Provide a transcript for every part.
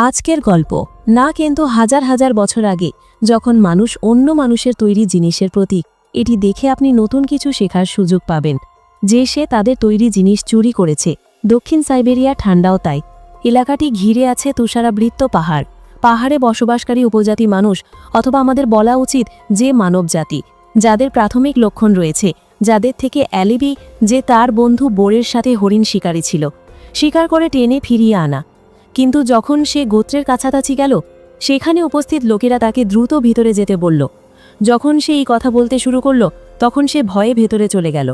আজকের গল্প না কিন্তু হাজার হাজার বছর আগে যখন মানুষ অন্য মানুষের তৈরি জিনিসের প্রতীক। এটি দেখে আপনি নতুন কিছু শেখার সুযোগ পাবেন যে সে তাদের তৈরি জিনিস চুরি করেছে। দক্ষিণ সাইবেরিয়া ঠান্ডাও তাই। এলাকাটি ঘিরে আছে তুষারাবৃত পাহাড়। পাহাড়ে বসবাসকারী উপজাতি মানুষ, অথবা আমাদের বলা উচিত যে মানবজাতি, যাদের প্রাথমিক লক্ষণ রয়েছে, যাদের থেকে অ্যালিবি, যে তার বন্ধু বোরের সাথে হরিণ শিকারী ছিল, শিকার করে টেনে ফিরিয়ে আনা। কিন্তু যখন সে গোত্রের কাছাকাছি গেল, সেখানে উপস্থিত লোকেরা তাকে দ্রুত ভিতরে যেতে বলল। যখন সে এই কথা বলতে শুরু করল, তখন সে ভয়ে ভেতরে চলে গেল।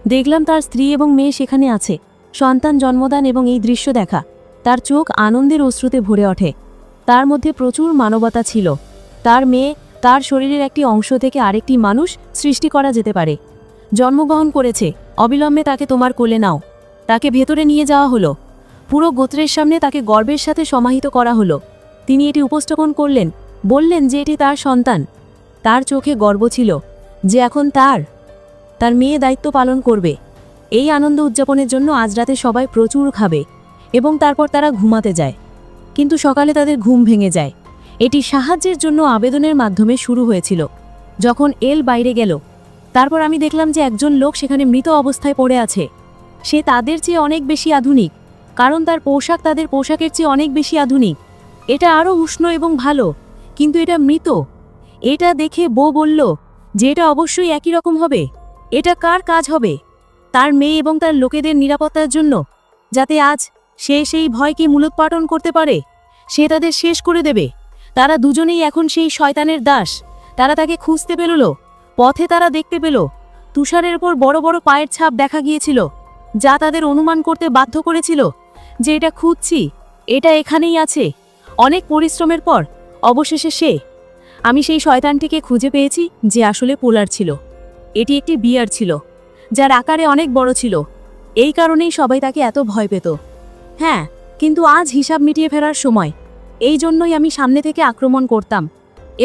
দেখলাম তার স্ত্রী এবং মেয়ে সেখানে আছে, সন্তান জন্মদান, এবং এই দৃশ্য দেখা তার চোখ আনন্দের অশ্রুতে ভরে ওঠে। তার মধ্যে প্রচুর মানবতা ছিল। তার মেয়ে, তার শরীরের একটি অংশ থেকে আরেকটি মানুষ সৃষ্টি করা যেতে পারে, জন্মগ্রহণ করেছে। অবিলম্বে তাকে তোমার কোলে নাও। তাকে ভেতরে নিয়ে যাওয়া হলো। পুরো গোত্রের সামনে তাকে গর্বের সাথে সমাহিত করা হলো। তিনি এটি উপস্থাপন করলেন, বললেন যে এটি তার সন্তান। তার চোখে গর্ব ছিল যে এখন তার মেয়ে দায়িত্ব পালন করবে। এই আনন্দ উদযাপনের জন্য আজ রাতে সবাই প্রচুর খাবে এবং তারপর তারা ঘুমাতে যায়। কিন্তু সকালে তাদের ঘুম ভেঙে যায়। এটি সাহায্যের জন্য আবেদনের মাধ্যমে শুরু হয়েছিল। যখন এল বাইরে গেল, তারপর আমি দেখলাম যে একজন লোক সেখানে মৃত অবস্থায় পড়ে আছে। সে তাদের চেয়ে অনেক বেশি আধুনিক, কারণ তার পোশাক তাদের পোশাকের চেয়ে অনেক বেশি আধুনিক। এটা আরও উষ্ণ এবং ভালো, কিন্তু এটা মৃত। এটা দেখে বো বলল যে এটা অবশ্যই একই রকম হবে। এটা কার কাজ হবে? তার মেয়ে এবং তার লোকেদের নিরাপত্তার জন্য, যাতে আজ সে সেই ভয়কে মূলোৎপাটন করতে পারে। সে তাদের শেষ করে দেবে। তারা দুজনেই এখন সেই শয়তানের দাস। তারা তাকে খুঁজতে পেল। পথে তারা দেখতে পেল তুষারের উপর বড় বড় পায়ের ছাপ দেখা গিয়েছিল, যা তাদের অনুমান করতে বাধ্য করেছিল যে এটা খুঁজছি, এটা এখানেই আছে। অনেক পরিশ্রমের পর অবশেষে আমি সেই শয়তানটিকে খুঁজে পেয়েছি, যে আসলে পোলার ছিল। এটি একটি বিয়ার ছিল, যার আকারে অনেক বড় ছিল। এই কারণেই সবাই তাকে এত ভয় পেত। হ্যাঁ, কিন্তু আজ হিসাব মিটিয়ে ফেরার সময়। এই জন্যই আমি সামনে থেকে আক্রমণ করতাম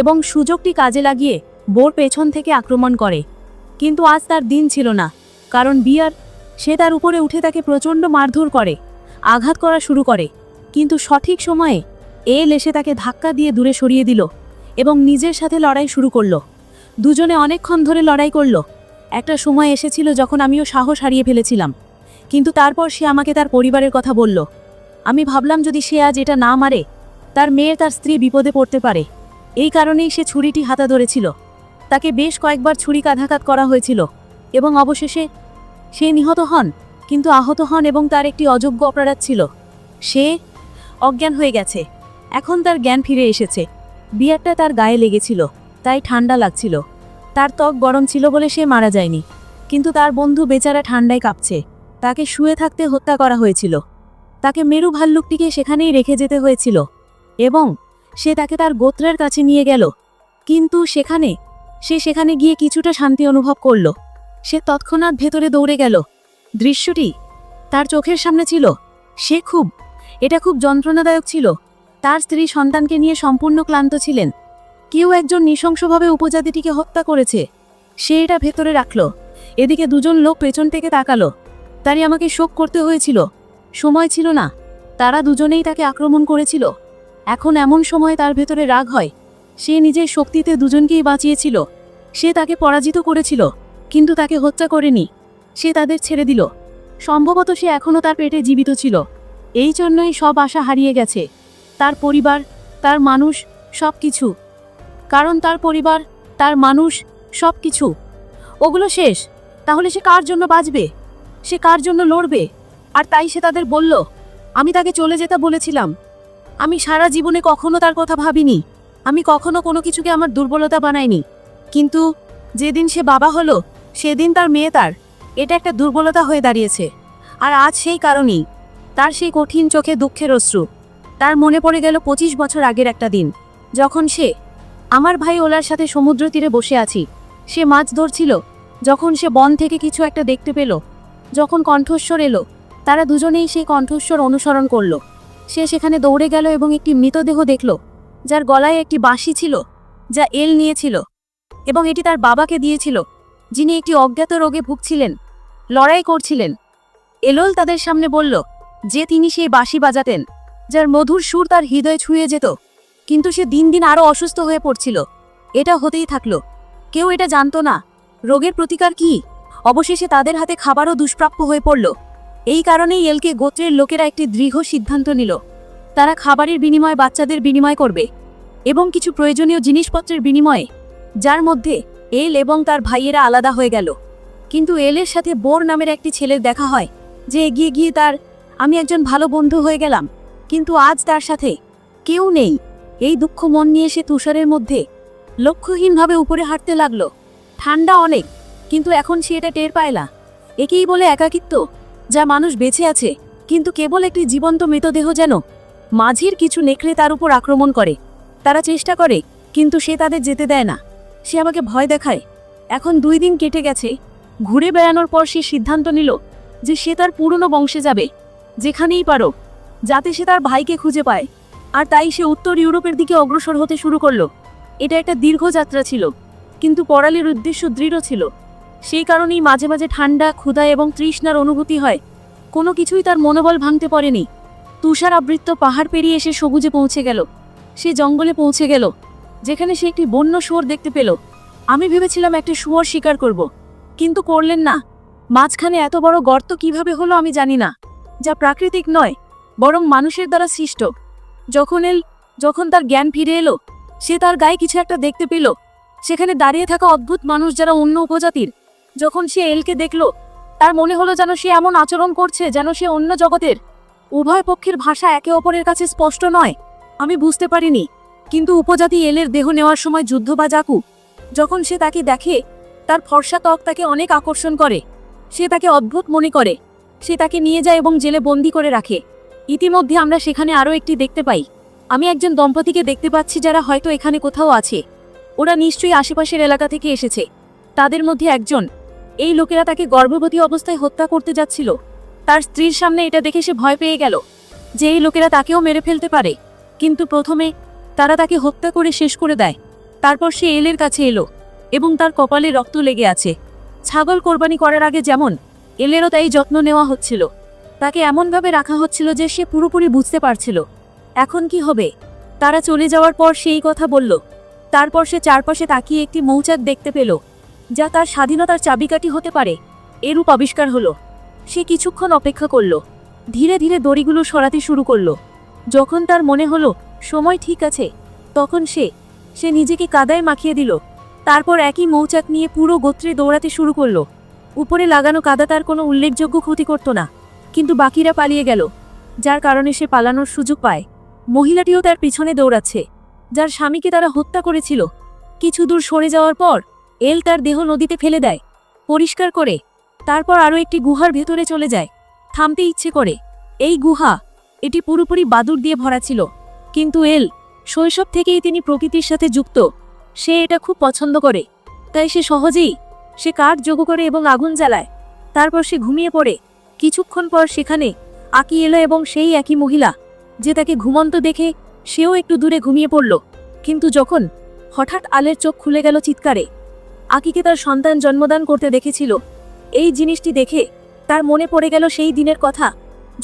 এবং সুযোগটি কাজে লাগিয়ে বোর পেছন থেকে আক্রমণ করে। কিন্তু আজ তার দিন ছিল না, কারণ বিয়ার, সে তার উপরে উঠে তাকে প্রচণ্ড মারধর করে, আঘাত করা শুরু করে। কিন্তু সঠিক সময়ে এল এসে তাকে ধাক্কা দিয়ে দূরে সরিয়ে দিল এবং নিজের সাথে লড়াই শুরু করল। দুজনে অনেকক্ষণ ধরে লড়াই করল। একটা সময় এসেছিল যখন আমিও সাহস হারিয়ে ফেলেছিলাম, কিন্তু তারপর সে আমাকে তার পরিবারের কথা বলল। আমি ভাবলাম যদি সে আজ এটা না মারে, তার মেয়ের, তার স্ত্রী বিপদে পড়তে পারে। এই কারণেই সে ছুরিটি হাতে ধরেছিল। তাকে বেশ কয়েকবার ছুরিকাঘাত করা হয়েছিল এবং অবশেষে সে নিহত হন, কিন্তু আহত হন এবং তার একটি অযোগ্য অপরাধ ছিল। সে অজ্ঞান হয়ে গেছে। এখন তার জ্ঞান ফিরে এসেছে। বিয়ারটা তার গায়ে লেগেছিল, তাই ঠান্ডা লাগছিল। তার ত্বক গরম ছিল বলে সে মারা যায়নি, কিন্তু তার বন্ধু বেচারা ঠান্ডায় কাঁপছে। তাকে শুয়ে থাকতে হত্যা করা হয়েছিল। তাকে মেরু ভাল্লুকটিকে সেখানেই রেখে যেতে হয়েছিল এবং সে তাকে তার গোত্রের কাছে নিয়ে গেল। কিন্তু সেখানে গিয়ে কিছুটা শান্তি অনুভব করল। সে তৎক্ষণাৎ ভেতরে দৌড়ে গেল। দৃশ্যটি তার চোখের সামনে ছিল। এটা খুব যন্ত্রণাদায়ক ছিল। তার স্ত্রী সন্তানকে নিয়ে সম্পূর্ণ ক্লান্ত ছিলেন। কেউ একজন নৃশংসভাবে উপজাতিটিকে হত্যা করেছে। সে এটা ভেতরে রাখল। এদিকে দুজন লোক পেছন থেকে তাকালো। তারই আমাকে শোক করতে হয়েছিল। সময় ছিল না। তারা দুজনেই তাকে আক্রমণ করেছিল। এখন এমন সময় তার ভেতরে রাগ হয়। সে নিজের শক্তিতে দুজনকেই বাঁচিয়েছিল। সে তাকে পরাজিত করেছিল, কিন্তু তাকে হত্যা করেনি। সে তাদের ছেড়ে দিল। সম্ভবত সে এখনও তার পেটে জীবিত ছিল। এই জন্যই সব আশা হারিয়ে গেছে। তার পরিবার, তার মানুষ, সব কিছু। কারণ তার পরিবার, তার মানুষ, সব কিছু, ওগুলো শেষ। তাহলে সে কার জন্য বাঁচবে? সে কার জন্য লড়বে? আর তাই সে তাদের বলল, আমি তাকে চলে যেতে বলেছিলাম। আমি সারা জীবনে কখনো তার কথা ভাবিনি। আমি কখনো কোনো কিছুকে আমার দুর্বলতা বানাইনি। কিন্তু যেদিন সে বাবা হলো, সেদিন তার মেয়ে, এটা একটা দুর্বলতা হয়ে দাঁড়িয়েছে। আর আজ সেই কারণেই তার সেই কঠিন চোখে দুঃখের অশ্রু। তার মনে পড়ে গেল 25 বছর আগের একটা দিন, যখন আমার ভাই ওলার সাথে সমুদ্র তীরে বসে আছি। সে মাছ ধরছিল। যখন সে বন থেকে কিছু একটা দেখতে পেল, যখন কণ্ঠস্বর এলো, তারা দুজনেই সেই কণ্ঠস্বর অনুসরণ করল। সে সেখানে দৌড়ে গেল এবং একটি মৃতদেহ দেখল, যার গলায় একটি বাঁশি ছিল, যা এল নিয়েছিল এবং এটি তার বাবাকে দিয়েছিল, যিনি একটি অজ্ঞাত রোগে ভুগছিলেন, লড়াই করছিলেন। এলোল তাদের সামনে বলল যে তিনি সেই বাঁশি বাজাতেন, যার মধুর সুর তার হৃদয় ছুঁয়ে যেত। কিন্তু সে দিন দিন আরও অসুস্থ হয়ে পড়ছিল। এটা হতেই থাকলো। কেউ এটা জানতো না রোগের প্রতিকার কি। অবশেষে তাদের হাতে খাবারও দুষ্প্রাপ্য হয়ে পড়ল। এই কারণেই এলকে গোত্রের লোকেরা একটি দৃঢ় সিদ্ধান্ত নিল। তারা খাবারের বিনিময়ে বাচ্চাদের বিনিময় করবে এবং কিছু প্রয়োজনীয় জিনিসপত্রের বিনিময়ে, যার মধ্যে এল এবং তার ভাইয়েরা আলাদা হয়ে গেল। কিন্তু এলের সাথে বোর নামের একটি ছেলের দেখা হয়, যে এগিয়ে গিয়ে তার আমি একজন ভালো বন্ধু হয়ে গেলাম। কিন্তু আজ তার সাথে কেউ নেই। এই দুঃখ মন নিয়ে সে তুষারের মধ্যে লক্ষ্যহীনভাবে উপরে হাঁটতে লাগলো। ঠান্ডা অনেক, কিন্তু এখন সে এটা টের পায় না। একেই বলে একাকিত্ব, যা মানুষ বেঁচে আছে কিন্তু কেবল একটি জীবন্ত মৃতদেহ। যেন মাঝির কিছু নেকড়ে তার উপর আক্রমণ করে। তারা চেষ্টা করে, কিন্তু সে তাদের যেতে দেয় না। সে আমাকে ভয় দেখায়। এখন 2 দিন কেটে গেছে। ঘুরে বেড়ানোর পর সে সিদ্ধান্ত নিল যে সে তার পুরনো বংশে যাবে, যেখানেই পারো, যাতে সে তার ভাইকে খুঁজে পায়। আর তাই সে উত্তর ইউরোপের দিকে অগ্রসর হতে শুরু করলো। এটা একটা দীর্ঘ যাত্রা ছিল, কিন্তু পড়ালের উদ্দেশ্য দৃঢ় ছিল। সেই কারণেই মাঝে মাঝে ঠান্ডা, ক্ষুধা এবং তৃষ্ণার অনুভূতি হয়। কোনো কিছুই তার মনোবল ভাঙতে পারেনি। তুষার আবৃত্ত পাহাড় পেরিয়ে এসে সবুজে পৌঁছে গেল। সে জঙ্গলে পৌঁছে গেল, যেখানে সে একটি বন্য শুয়োর দেখতে পেল। আমি ভেবেছিলাম একটা শুয়োর শিকার করব, কিন্তু করলেন না। মাঝখানে এত বড় গর্ত কিভাবে হলো আমি জানি না, যা প্রাকৃতিক নয়, বরং মানুষের দ্বারা সৃষ্ট। যখন তার জ্ঞান ফিরে এলো, সে তার গায়ে কিছু একটা দেখতে পেল। সেখানে দাঁড়িয়ে থাকা অদ্ভুত মানুষ, যারা অন্য উপজাতির। যখন সে এলকে দেখল, তার মনে হলো যেন সে এমন আচরণ করছে যেন সে অন্য জগতের। উভয় পক্ষের ভাষা একে অপরের কাছে স্পষ্ট নয়। আমি বুঝতে পারিনি, কিন্তু উপজাতি এলের দেহ নেওয়ার সময় যুদ্ধ বা জাকু। যখন সে তাকে দেখে, তার ফর্সা ত্বক তাকে অনেক আকর্ষণ করে। সে তাকে অদ্ভুত মনে করে। সে তাকে নিয়ে যায় এবং জেলে বন্দি করে রাখে। ইতিমধ্যে আমরা সেখানে আরও একটি দেখতে পাই। আমি একজন দম্পতিকে দেখতে পাচ্ছি, যারা হয়তো এখানে কোথাও আছে। ওরা নিশ্চয়ই আশেপাশের এলাকা থেকে এসেছে। তাদের মধ্যে একজন, এই লোকেরা তাকে গর্ভবতী অবস্থায় হত্যা করতে যাচ্ছিল। তার স্ত্রীর সামনে এটা দেখে সে ভয় পেয়ে গেল যে এই লোকেরা তাকেও মেরে ফেলতে পারে। কিন্তু প্রথমে তারা তাকে হত্যা করে শেষ করে দেয়। তারপর সে এলের কাছে এলো এবং তার কপালে রক্ত লেগে আছে। ছাগল কোরবানি করার আগে যেমন, এলেরও তাই যত্ন নেওয়া হচ্ছিল। তাকে এমনভাবে রাখা হচ্ছিল যে সে পুরোপুরি বুঝতে পারছিল এখন কি হবে। তারা চলে যাওয়ার পর সে এই কথা বলল। তারপর সে চারপাশে তাকিয়ে একটি মৌচাক দেখতে পেল, যা তার স্বাধীনতার চাবিকাঠি হতে পারে। এরূপ আবিষ্কার হলো। সে কিছুক্ষণ অপেক্ষা করল, ধীরে ধীরে দড়িগুলো সরাতে শুরু করলো। যখন তার মনে হলো সময় ঠিক আছে, তখন সে নিজেকে কাদায় মাখিয়ে দিল। তারপর একই মৌচাক নিয়ে পুরো গোত্রে দৌড়াতে শুরু করলো। উপরে লাগানো কাদা তার কোনো উল্লেখযোগ্য ক্ষতি করত না, কিন্তু বাকিরা পালিয়ে গেল, যার কারণে সে পালানোর সুযোগ পায়। মহিলাটিও তার পিছনে দৌড়াচ্ছে, যার স্বামীকে তারা হত্যা করেছিল। কিছু দূর সরে যাওয়ার পর এল তার দেহ নদীতে ফেলে দেয়, পরিষ্কার করে। তারপর আরও একটি গুহার ভেতরে চলে যায়, থামতে ইচ্ছে করে। এই গুহা, এটি পুরোপুরি বাদুড় দিয়ে ভরা ছিল। কিন্তু এল শৈশব থেকেই তিনি প্রকৃতির সাথে যুক্ত। সে এটা খুব পছন্দ করে, তাই সে কাঠ যোগ করে এবং আগুন জ্বালায়। তারপর সে ঘুমিয়ে পড়ে। কিছুক্ষণ পর সেখানে আকি এলো এবং সেই একই মহিলা, যে তাকে ঘুমন্ত দেখে সেও একটু দূরে ঘুমিয়ে পড়ল। কিন্তু যখন হঠাৎ আলের চোখ খুলে গেল চিৎকারে, আকিকে তার সন্তান জন্মদান করতে দেখেছিল। এই জিনিসটি দেখে তার মনে পড়ে গেল সেই দিনের কথা,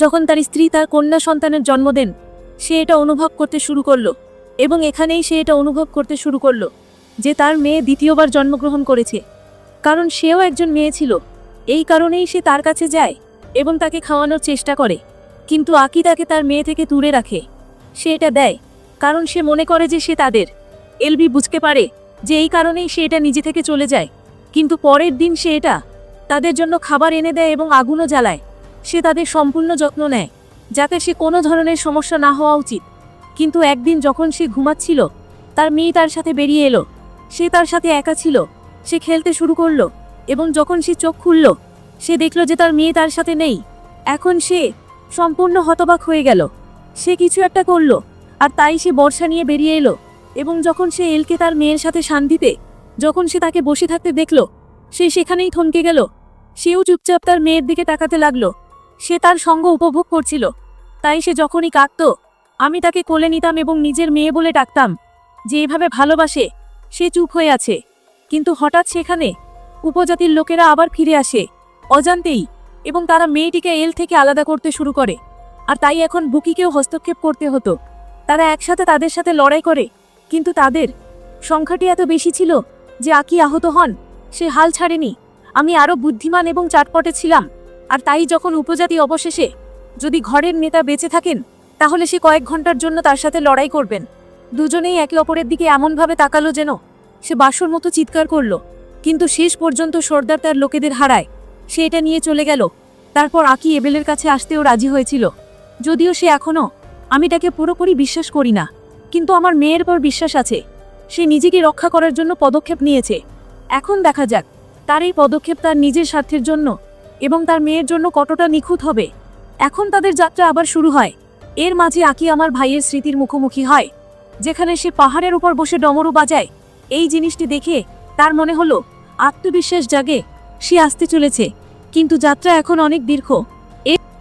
যখন তার স্ত্রী তার কন্যা সন্তানের জন্ম দেন। সে এটা অনুভব করতে শুরু করলো, এবং এখানেই সে এটা অনুভব করতে শুরু করলো যে তার মেয়ে দ্বিতীয়বার জন্মগ্রহণ করেছে, কারণ সেও একজন মেয়ে ছিল। এই কারণেই সে তার কাছে যায় এবং তাকে খাওয়ানোর চেষ্টা করে। কিন্তু আকি তাকে তার মেয়ে থেকে দূরে রাখে। সে এটা দেয় কারণ সে মনে করে যে সে তাদের। এলবি বুঝতে পারে যে এই কারণেই সে এটা নিজে থেকে চলে যায়। কিন্তু পরের দিন সে এটা তাদের জন্য খাবার এনে দেয় এবং আগুনও জ্বালায়। সে তাদের সম্পূর্ণ যত্ন নেয়, যাতে সে কোনো ধরনের সমস্যা না হওয়া উচিত। কিন্তু একদিন যখন সে ঘুমাচ্ছিল, তার মেয়ে তার সাথে বেরিয়ে এলো। সে তার সাথে একা ছিল। সে খেলতে শুরু করলো, এবং যখন সে চোখ খুলল, সে দেখল যে তার মেয়ে তার সাথে নেই। এখন সে সম্পূর্ণ হতবাক হয়ে গেল। সে কিছু একটা করল, আর তাই সে বর্ষা নিয়ে বেরিয়ে এলো। এবং যখন সে এলকে তার মেয়ের সাথে শান্তিতে, যখন সে তাকে বসে থাকতে দেখল, সে সেখানেই থমকে গেল। সেও চুপচাপ তার মেয়ের দিকে তাকাতে লাগলো। সে তার সঙ্গ উপভোগ করছিল, তাই সে যখনই কাঁদত, আমি তাকে কোলে নিতাম এবং নিজের মেয়ে বলে ডাকতাম, যে এভাবে ভালোবাসে। সে চুপ হয়ে আছে, কিন্তু হঠাৎ সেখানে উপজাতির লোকেরা আবার ফিরে আসে অজান্তেই, এবং তারা মেয়েটিকে এল থেকে আলাদা করতে শুরু করে। আর তাই এখন বুকিকেও হস্তক্ষেপ করতে হতো। তারা একসাথে তাদের সাথে লড়াই করে, কিন্তু তাদের সংখ্যাটি এত বেশি ছিল যে আকি আহত হন। সে হাল ছাড়েনি। আমি আরও বুদ্ধিমান এবং চাটপটে ছিলাম, আর তাই যখন উপজাতি অবশেষে যদি ঘরের নেতা বেঁচে থাকেন তাহলে সে কয়েক ঘন্টার জন্য তার সাথে লড়াই করবেন। দুজনেই একে অপরের দিকে এমনভাবে তাকালো যেন সে বাসর মতো চিৎকার করল, কিন্তু শেষ পর্যন্ত সর্দার তার লোকেদের হারায়। সে এটা নিয়ে চলে গেল। তারপর আকি এবেলের কাছে আসতেও রাজি হয়েছিল, যদিও সে এখনও আমি তাকে পুরোপুরি বিশ্বাস করি না, কিন্তু আমার মেয়ের পর বিশ্বাস আছে। সে নিজেকে রক্ষা করার জন্য পদক্ষেপ নিয়েছে। এখন দেখা যাক তার এই পদক্ষেপ তার নিজের স্বার্থের জন্য এবং তার মেয়ের জন্য কতটা নিখুঁত হবে। এখন তাদের যাত্রা আবার শুরু হয়। এর মাঝে আকি আমার ভাইয়ের স্মৃতির মুখোমুখি হয়, যেখানে সে পাহাড়ের উপর বসে ডমরু বাজায়। এই জিনিসটি দেখে তার মনে হলো আত্মবিশ্বাস জাগে। সে আসতে চলেছে, কিন্তু যাত্রা এখন অনেক দীর্ঘ।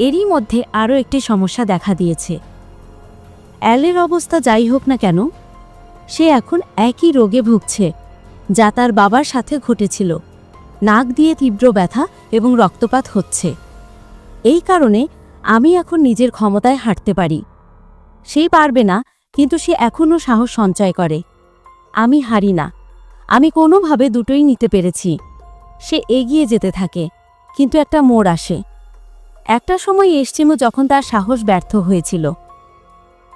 এরই মধ্যে আরও একটি সমস্যা দেখা দিয়েছে। অ্যালের অবস্থা যাই হোক না কেন, সে এখন একই রোগে ভুগছে যা তার বাবার সাথে ঘটেছিল। নাক দিয়ে তীব্র ব্যথা এবং রক্তপাত হচ্ছে। এই কারণে আমি এখন নিজের ক্ষমতায় হাঁটতে পারি। সেই পারবে না, কিন্তু সে এখনও সাহস সঞ্চয় করে। আমি হারি না। আমি কোনোভাবে দুটোই নিতে পেরেছি। সে এগিয়ে যেতে থাকে, কিন্তু একটা মোড় আসে। একটা সময় এসছিল যখন তার সাহস ব্যর্থ হয়েছিল।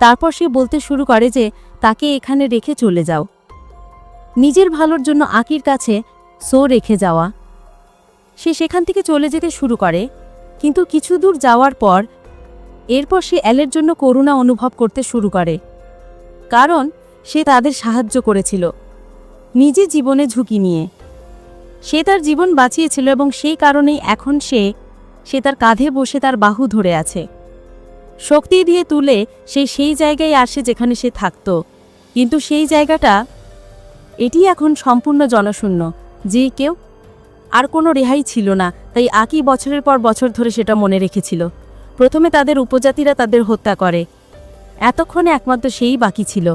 তারপর সে বলতে শুরু করে যে তাকে এখানে রেখে চলে যাও। নিজের ভালোর জন্য আকির কাছে রেখে যাওয়া। সে সেখান থেকে চলে যেতে শুরু করে, কিন্তু কিছু দূর যাওয়ার পর এরপর সে অ্যালের জন্য করুণা অনুভব করতে শুরু করে, কারণ সে তাদের সাহায্য করেছিল নিজে জীবনে ঝুঁকি নিয়ে। সে তার জীবন বাঁচিয়েছিল এবং সেই কারণেই এখন সে তার কাঁধে বসে তার বাহু ধরে আছে। শক্তি দিয়ে তুলে সে সেই জায়গায় আসে যেখানে সে থাকত, কিন্তু সেই জায়গাটা এটি এখন সম্পূর্ণ জনশূন্য। যে কেউ আর কোনো রেহাই ছিল না। তাই আকি বছরের পর বছর ধরে সেটা মনে রেখেছিল। প্রথমে তাদের উপজাতিরা তাদের হত্যা করে। এতক্ষণে একমাত্র সেই বাকি ছিল।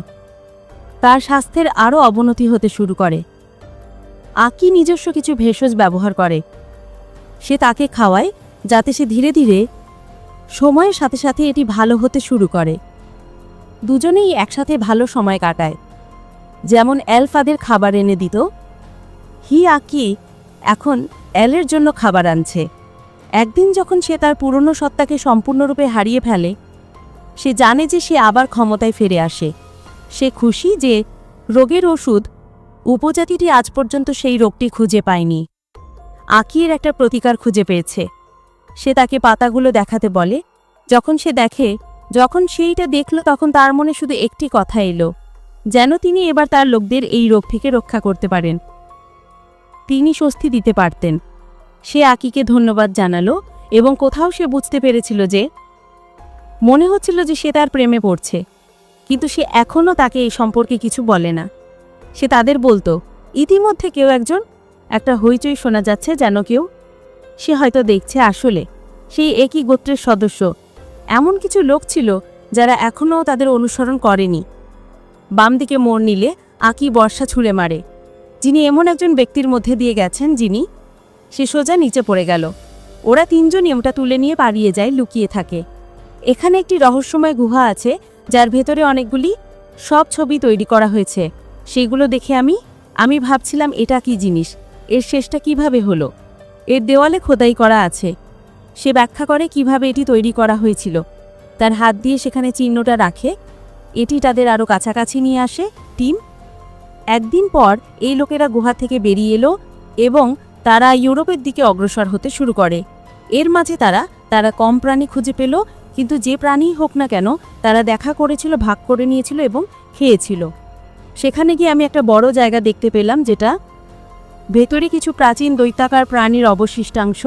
তার স্বাস্থ্যের আরও অবনতি হতে শুরু করে। আকি নিজস্ব কিছু ভেষজ ব্যবহার করে। সে তাকে খাওয়ায় যাতে সে ধীরে ধীরে সময়ের সাথে সাথে এটি ভালো হতে শুরু করে। দুজনেই একসাথে ভালো সময় কাটায়। যেমন অ্যাল ফাদের খাবার এনে দিত, আকি এখন অ্যালের জন্য খাবার আনছে। একদিন যখন সে তার পুরনো সত্তাকে সম্পূর্ণরূপে হারিয়ে ফেলে, সে জানে যে সে আবার ক্ষমতায় ফিরে আসে। সে খুশি যে রোগের ওষুধ উপজাতিটি আজ পর্যন্ত সেই রোগটি খুঁজে পায়নি। আকির একটা প্রতিকার খুঁজে পেয়েছে। সে তাকে পাতাগুলো দেখাতে বলে। যখন সেইটা দেখল তখন তার মনে শুধু একটি কথা এলো, যেন তিনি এবার তার লোকদের এই রোগ থেকে রক্ষা করতে পারেন। তিনি স্বস্তি দিতে পারতেন। সে আকিকে ধন্যবাদ জানালো এবং কোথাও সে বুঝতে পেরেছিল যে মনে হচ্ছিল যে সে তার প্রেমে পড়ছে, কিন্তু সে এখনও তাকে এই সম্পর্কে কিছু বলে না। সে তাদের বলতো, ইতিমধ্যে কেউ একটা হইচই শোনা যাচ্ছে, যেন কেউ সে হয়তো দেখছে আসলে সেই একই গোত্রের সদস্য। এমন কিছু লোক ছিল যারা এখনও তাদের অনুসরণ করেনি। বাম দিকে মোড় নিলে আকি বর্ষা ছুঁড়ে মারে, যিনি এমন একজন ব্যক্তির মধ্যে দিয়ে গেছেন যিনি সে সোজা নিচে পড়ে গেল। ওরা তিনজনই ওটা তুলে নিয়ে পালিয়ে যায়, লুকিয়ে থাকে। এখানে একটি রহস্যময় গুহা আছে যার ভেতরে অনেকগুলি সব ছবি তৈরি করা হয়েছে। সেগুলো দেখে আমি ভাবছিলাম এটা কি জিনিস, এর শেষটা কিভাবে হলো। এর দেওয়ালে খোদাই করা আছে। সে ব্যাখ্যা করে কিভাবে এটি তৈরি করা হয়েছিল। তার হাত দিয়ে সেখানে চিহ্নটা রাখে। এটি তাদের আরও কাছাকাছি নিয়ে আসে। টিম একদিন পর এই লোকেরা গুহা থেকে বেরিয়ে এলো এবং তারা ইউরোপের দিকে অগ্রসর হতে শুরু করে। এর মাঝে তারা কম প্রাণী খুঁজে পেল, কিন্তু যে প্রাণীই হোক না কেন তারা দেখা করেছিল, ভাগ করে নিয়েছিল এবং খেয়েছিল। সেখানে গিয়ে আমি একটা বড় জায়গা দেখতে পেলাম, যেটা ভেতরে কিছু প্রাচীন দৈত্যাকার প্রাণীর অবশিষ্টাংশ,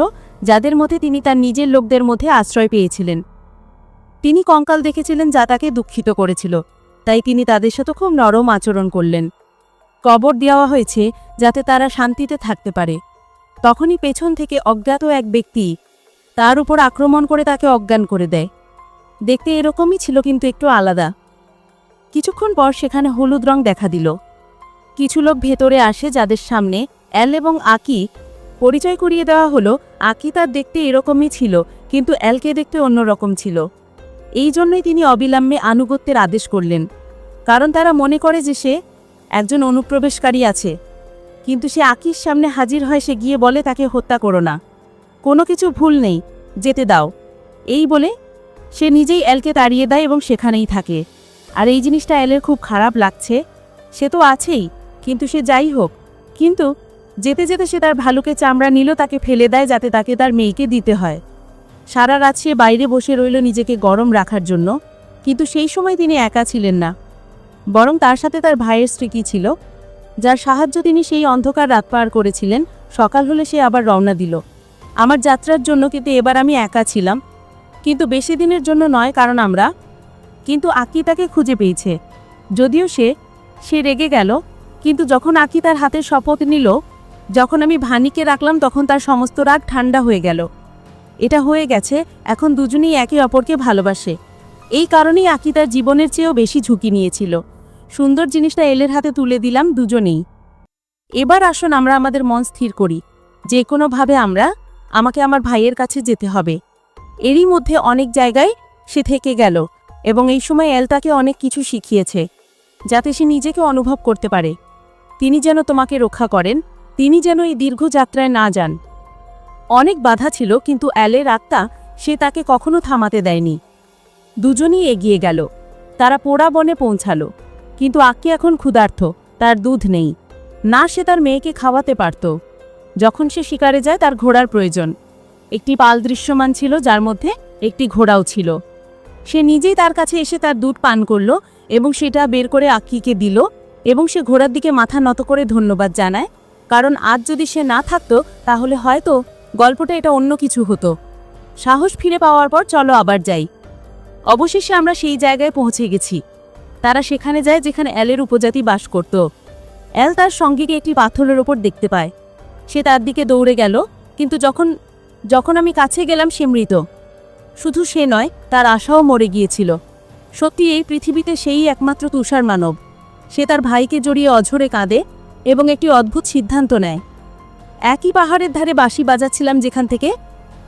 যাদের মধ্যে তিনি তার নিজের লোকদের মধ্যে আশ্রয় পেয়েছিলেন। তিনি কঙ্কাল দেখেছিলেন যা তাকে দুঃখিত করেছিল, তাই তিনি তাদের সাথে খুব নরম আচরণ করলেন। কবর দেওয়া হয়েছে যাতে তারা শান্তিতে থাকতে পারে। তখনই পেছন থেকে অজ্ঞাত এক ব্যক্তি তার উপর আক্রমণ করে তাকে অজ্ঞান করে দেয়। দেখতে এরকমই ছিল, কিন্তু একটু আলাদা। কিছুক্ষণ পর সেখানে হলুদ রং দেখা দিল। কিছু লোক ভেতরে আসে যাদের সামনে অ্যাল এবং আকি পরিচয় করিয়ে দেওয়া হলো। আকি তার দেখতে এরকমই ছিল, কিন্তু অ্যালকে দেখতে অন্যরকম ছিল। এই জন্যই তিনি অবিলম্বে আনুগত্যের আদেশ করলেন, কারণ তারা মনে করে যে সে একজন অনুপ্রবেশকারী আছে। কিন্তু সে আকির সামনে হাজির হয়, সে গিয়ে বলে তাকে হত্যা করো না, কোনো কিছু ভুল নেই, যেতে দাও। এই বলে সে নিজেই এলকে তাড়িয়ে দেয় এবং সেখানেই থাকে। আর এই জিনিসটা এলের খুব খারাপ লাগছে। সে তো আছেই, কিন্তু সে যাই হোক, কিন্তু যেতে যেতে সে তার ভালুকে চামড়া নিল, তাকে ফেলে দেয় যাতে তাকে তার মেয়েকে দিতে হয়। সারা রাত সে বাইরে বসে রইল নিজেকে গরম রাখার জন্য, কিন্তু সেই সময় তিনি একা ছিলেন না, বরং তার সাথে তার ভাইয়ের স্ত্রী ছিল, যার সাহায্য তিনি সেই অন্ধকার রাত পার করেছিলেন। সকাল হলে সে আবার রওনা দিল আমার যাত্রার জন্য, কিন্তু এবার আমি একা ছিলাম, কিন্তু বেশি দিনের জন্য নয়, কারণ কিন্তু আকি তাকে খুঁজে পেয়েছে। যদিও সে রেগে গেল, কিন্তু যখন আকি তার হাতের শপথ নিল, যখন আমি ভানিকে রাখলাম, তখন তার সমস্ত রাগ ঠান্ডা হয়ে গেল। এটা হয়ে গেছে, এখন দুজনেই একে অপরকে ভালোবাসে। এই কারণেই আকি তার জীবনের চেয়েও বেশি ঝুঁকি নিয়েছিল। সুন্দর জিনিসটা এলের হাতে তুলে দিলাম দুজনেই। এবার আসুন আমরা আমাদের মন স্থির করি, যে কোনোভাবে আমাকে আমার ভাইয়ের কাছে যেতে হবে। এরই মধ্যে অনেক জায়গায় সে থেকে গেল, এবং এই সময় এল তাকে অনেক কিছু শিখিয়েছে, যাতে সে নিজেকে অনুভব করতে পারে তিনি যেন তোমাকে রক্ষা করেন, তিনি যেন এই দীর্ঘ যাত্রায় না যান। অনেক বাধা ছিল, কিন্তু এলের আত্মা সে তাকে কখনো থামাতে দেয়নি। দুজনই এগিয়ে গেল, তারা পোড়া বনে পৌঁছালো। কিন্তু আকি এখন ক্ষুধার্ত, তার দুধ নেই, না সে তার মেয়েকে খাওয়াতে পারত। যখন সে শিকারে যায়, তার ঘোড়ার প্রয়োজন। একটি পাল দৃশ্যমান ছিল, যার মধ্যে একটি ঘোড়াও ছিল। সে নিজেই তার কাছে এসে তার দুধ পান করল এবং সেটা বের করে আকিকে দিল, এবং সে ঘোড়ার দিকে মাথা নত করে ধন্যবাদ জানায়, কারণ আজ যদি সে না থাকতো তাহলে হয়তো গল্পটা এটা অন্য কিছু হতো। সাহস ফিরে পাওয়ার পর চলো আবার যাই। অবশেষে আমরা সেই জায়গায় পৌঁছে গেছি। তারা সেখানে যায় যেখানে এলের উপজাতি বাস করত। এল তার সঙ্গীকে একটি পাথরের ওপর দেখতে পায়। সে তার দিকে দৌড়ে গেল, কিন্তু যখন আমি কাছে গেলাম, সে মৃত। শুধু সে নয়, তার আশাও মরে গিয়েছিল। সত্যি এই পৃথিবীতে সেই একমাত্র তুষার মানব। সে তার ভাইকে জড়িয়ে অঝরে কাঁদে এবং একটি অদ্ভুত সিদ্ধান্ত নেয়। একই পাহাড়ের ধারে বাঁশি বাজাচ্ছিলাম যেখান থেকে,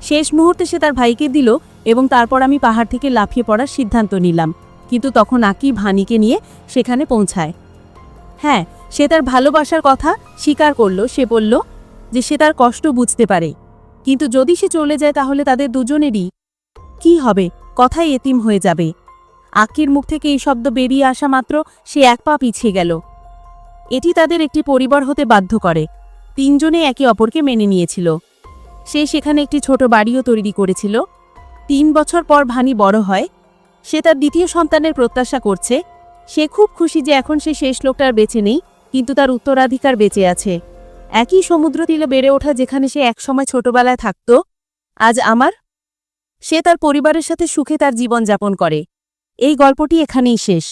শেষ মুহূর্তে সে তার ভাইকে দিল, এবং তারপর আমি পাহাড় থেকে লাফিয়ে পড়ার সিদ্ধান্ত নিলাম। কিন্তু তখন আকি ভানিকে নিয়ে সেখানে পৌঁছায়। হ্যাঁ, সে তার ভালোবাসার কথা স্বীকার করল। সে বলল যে সে তার কষ্ট বুঝতে পারে, কিন্তু যদি সে চলে যায় তাহলে তাদের দুজনেরই কি হবে? কথাই এতিম হয়ে যাবে। আকির মুখ থেকে এই শব্দ বেরিয়ে আসা মাত্র সে এক পা পিছিয়ে গেল। এটি তাদের একটি পরিবার হতে বাধ্য করে। তিনজনে একে অপরকে মেনে নিয়েছিল। সে সেখানে একটি ছোট বাড়িও তৈরি করেছিল। 3 বছর পর ভানি বড় হয়। সে তার দ্বিতীয় সন্তানের প্রত্যাশা করছে। সে খুব খুশি যে এখন সে শেষ লোকটার বেঁচে নেই, কিন্তু তার উত্তরাধিকার বেঁচে আছে। একই সমুদ্র তীরে বেড়ে ওঠা যেখানে সে একসময় ছোটবেলায় থাকত, আজ সে তার পরিবারের সাথে সুখে তার জীবন যাপন করে। এই গল্পটি এখানেই শেষ।